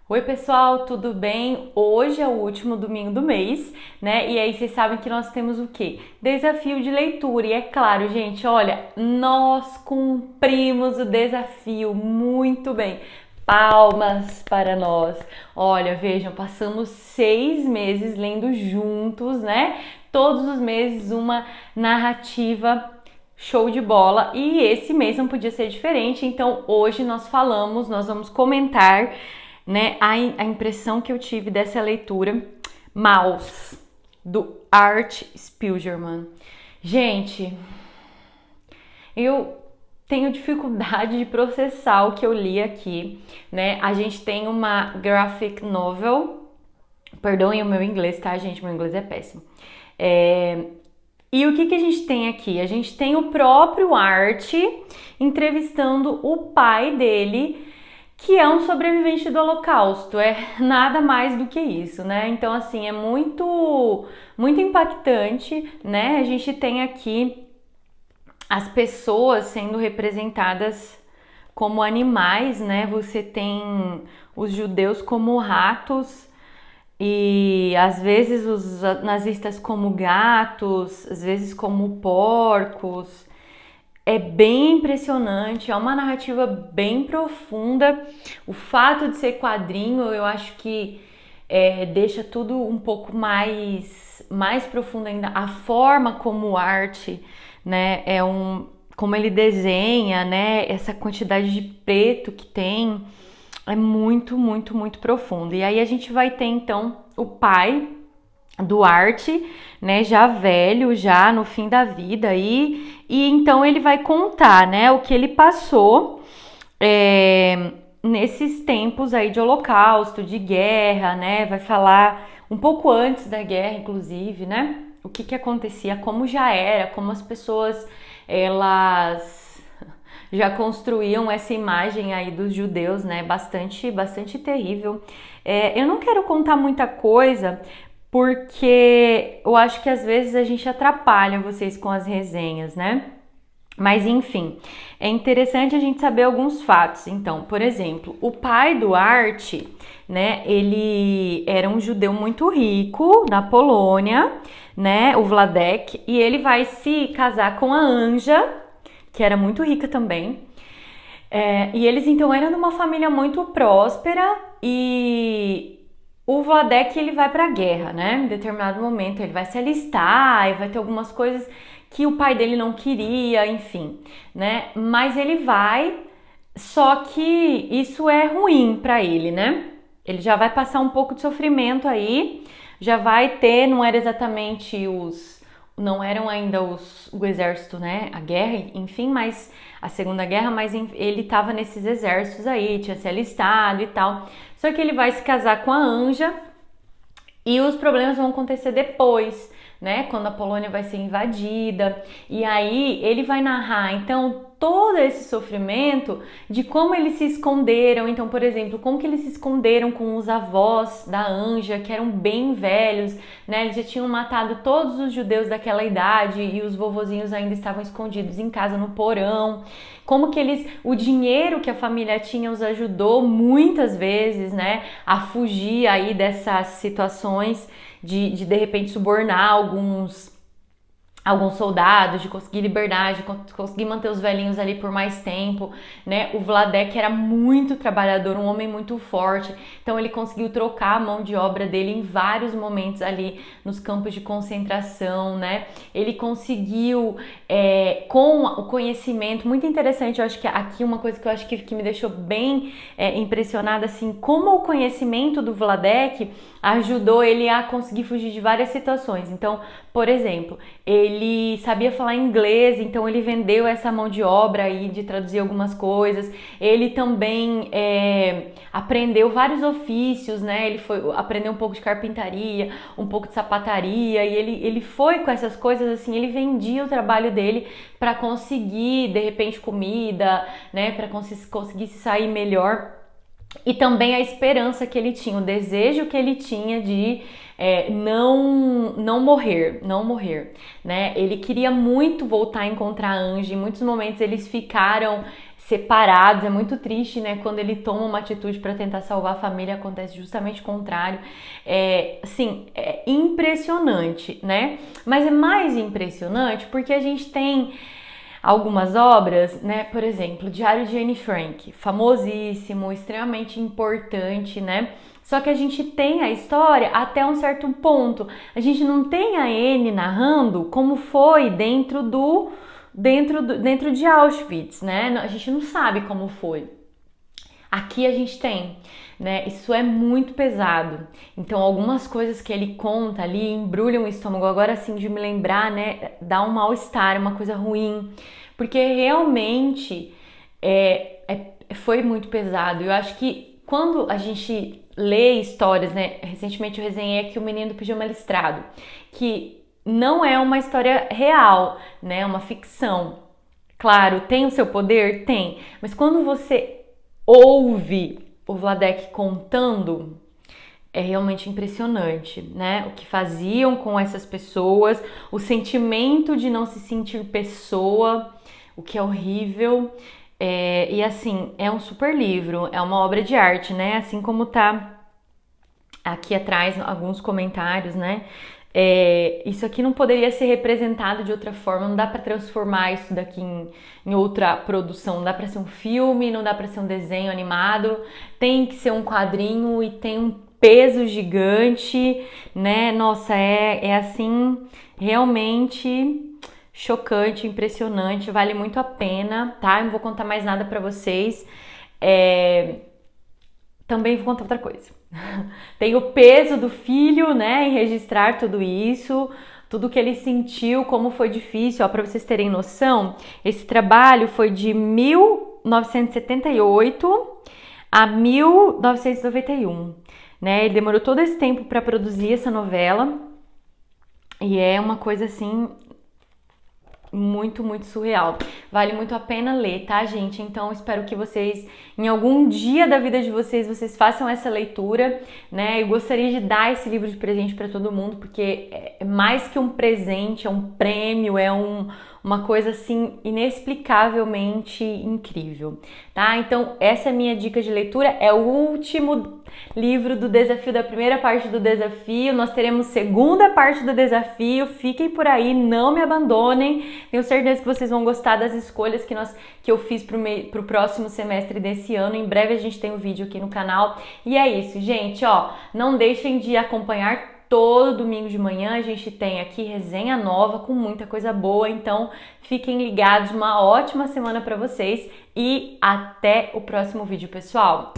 Oi, pessoal, tudo bem? Hoje é o último domingo do mês, né? E aí vocês sabem que nós temos o quê? Desafio de leitura. E é claro, gente, olha, nós cumprimos o desafio muito bem. Palmas para nós. Olha, vejam, passamos 6 meses lendo juntos, né? Todos os meses uma narrativa show de bola. E esse mês não podia ser diferente. Então hoje nós vamos comentar, né, a impressão que eu tive dessa leitura, Maus, do Art Spiegelman. Gente, eu tenho dificuldade de processar o que eu li aqui, né? A gente tem uma graphic novel, perdoem o meu inglês, tá, gente? Meu inglês é péssimo. E o que a gente tem aqui? A gente tem o próprio Art entrevistando o pai dele, que é um sobrevivente do Holocausto, é nada mais do que isso, né? Então, assim, é muito impactante, né? A gente tem aqui as pessoas sendo representadas como animais, né? Você tem os judeus como ratos e às vezes os nazistas como gatos, às vezes como porcos. É bem impressionante, é uma narrativa bem profunda. O fato de ser quadrinho, eu acho que deixa tudo um pouco mais profundo ainda. A forma como arte, né, como ele desenha, né, essa quantidade de preto que tem, é muito profundo. E aí a gente vai ter então o pai do Art, né, já velho, já no fim da vida aí, e então ele vai contar, né, o que ele passou nesses tempos aí de holocausto, de guerra, né, vai falar um pouco antes da guerra, inclusive, né, o que acontecia, como já era, como as pessoas, elas já construíam essa imagem aí dos judeus, né, bastante terrível. Eu não quero contar muita coisa, porque eu acho que às vezes a gente atrapalha vocês com as resenhas, né? Mas enfim, é interessante a gente saber alguns fatos. Então, por exemplo, o pai do Art, né, ele era um judeu muito rico na Polônia, né, o Wladek, e ele vai se casar com a Anja, que era muito rica também. E eles então eram de uma família muito próspera e o Vladek ele vai para a guerra, né? Em determinado momento ele vai se alistar e vai ter algumas coisas que o pai dele não queria, enfim, né? Mas ele vai, só que isso é ruim para ele, né? Ele já vai passar um pouco de sofrimento aí, já vai ter, não era exatamente não eram ainda o exército, né? A guerra, enfim, mas a Segunda Guerra, mas ele estava nesses exércitos aí, tinha se alistado e tal. Só que ele vai se casar com a Anja e os problemas vão acontecer depois, né? Quando a Polônia vai ser invadida. E aí ele vai narrar, então, todo esse sofrimento de como eles se esconderam. Então, por exemplo, como que eles se esconderam com os avós da Anja, que eram bem velhos, né? Eles já tinham matado todos os judeus daquela idade e os vovozinhos ainda estavam escondidos em casa no porão. Como que o dinheiro que a família tinha os ajudou muitas vezes, né, a fugir aí dessas situações de repente subornar alguns soldados, de conseguir liberdade, de conseguir manter os velhinhos ali por mais tempo, né? O Vladek era muito trabalhador, um homem muito forte, então ele conseguiu trocar a mão de obra dele em vários momentos ali nos campos de concentração, né? Ele conseguiu, com o conhecimento, muito interessante, eu acho que aqui uma coisa que eu acho que me deixou bem impressionada, assim, como o conhecimento do Vladek ajudou ele a conseguir fugir de várias situações. Então, por exemplo, ele sabia falar inglês, então ele vendeu essa mão de obra aí de traduzir algumas coisas. Ele também aprendeu vários ofícios, né? Ele aprendeu um pouco de carpintaria, um pouco de sapataria, e ele foi com essas coisas assim, ele vendia o trabalho dele para conseguir, de repente, comida, né? Para conseguir se sair melhor. E também a esperança que ele tinha, o desejo que ele tinha de não morrer, né? Ele queria muito voltar a encontrar a Angie, em muitos momentos eles ficaram separados. É muito triste, né? Quando ele toma uma atitude para tentar salvar a família, acontece justamente o contrário. Assim, é impressionante, né? Mas é mais impressionante porque a gente tem algumas obras, né? Por exemplo, Diário de Anne Frank, famosíssimo, extremamente importante, né? Só que a gente tem a história até um certo ponto. A gente não tem a Anne narrando como foi dentro de Auschwitz, né? A gente não sabe como foi. Aqui a gente tem, né? Isso é muito pesado. Então, algumas coisas que ele conta ali embrulham o estômago. Agora, assim, de me lembrar, né? Dá um mal-estar, uma coisa ruim. Porque realmente foi muito pesado. Eu acho que quando a gente lê histórias, né? Recentemente eu resenhei aqui O Menino do Pijama Listrado, que não é uma história real, né? É uma ficção. Claro, tem o seu poder? Tem. Mas quando você ouve o Vladek contando, é realmente impressionante, né? O que faziam com essas pessoas, o sentimento de não se sentir pessoa, o que é horrível. E assim, é um super livro, é uma obra de arte, né? Assim como tá aqui atrás alguns comentários, né? Isso aqui não poderia ser representado de outra forma, não dá para transformar isso daqui em outra produção, não dá para ser um filme, não dá para ser um desenho animado, tem que ser um quadrinho e tem um peso gigante, né? Nossa, é assim, realmente chocante, impressionante, vale muito a pena, tá? Eu não vou contar mais nada pra vocês. Também vou contar outra coisa. Tem o peso do filho, né, em registrar tudo isso, tudo que ele sentiu, como foi difícil, ó, para vocês terem noção. Esse trabalho foi de 1978 a 1991, né? Ele demorou todo esse tempo para produzir essa novela e é uma coisa assim muito, muito surreal. Vale muito a pena ler, tá, gente? Então, espero que vocês, em algum dia da vida de vocês, vocês façam essa leitura, né? Eu gostaria de dar esse livro de presente para todo mundo, porque é mais que um presente, é um prêmio, uma coisa, assim, inexplicavelmente incrível, tá? Então, essa é a minha dica de leitura. É o último livro do desafio, da primeira parte do desafio. Nós teremos segunda parte do desafio. Fiquem por aí, não me abandonem. Tenho certeza que vocês vão gostar das escolhas que eu fiz pro próximo semestre desse ano. Em breve a gente tem um vídeo aqui no canal. E é isso, gente, ó. Não deixem de acompanhar. Todo domingo de manhã a gente tem aqui resenha nova com muita coisa boa, então fiquem ligados, uma ótima semana para vocês e até o próximo vídeo, pessoal!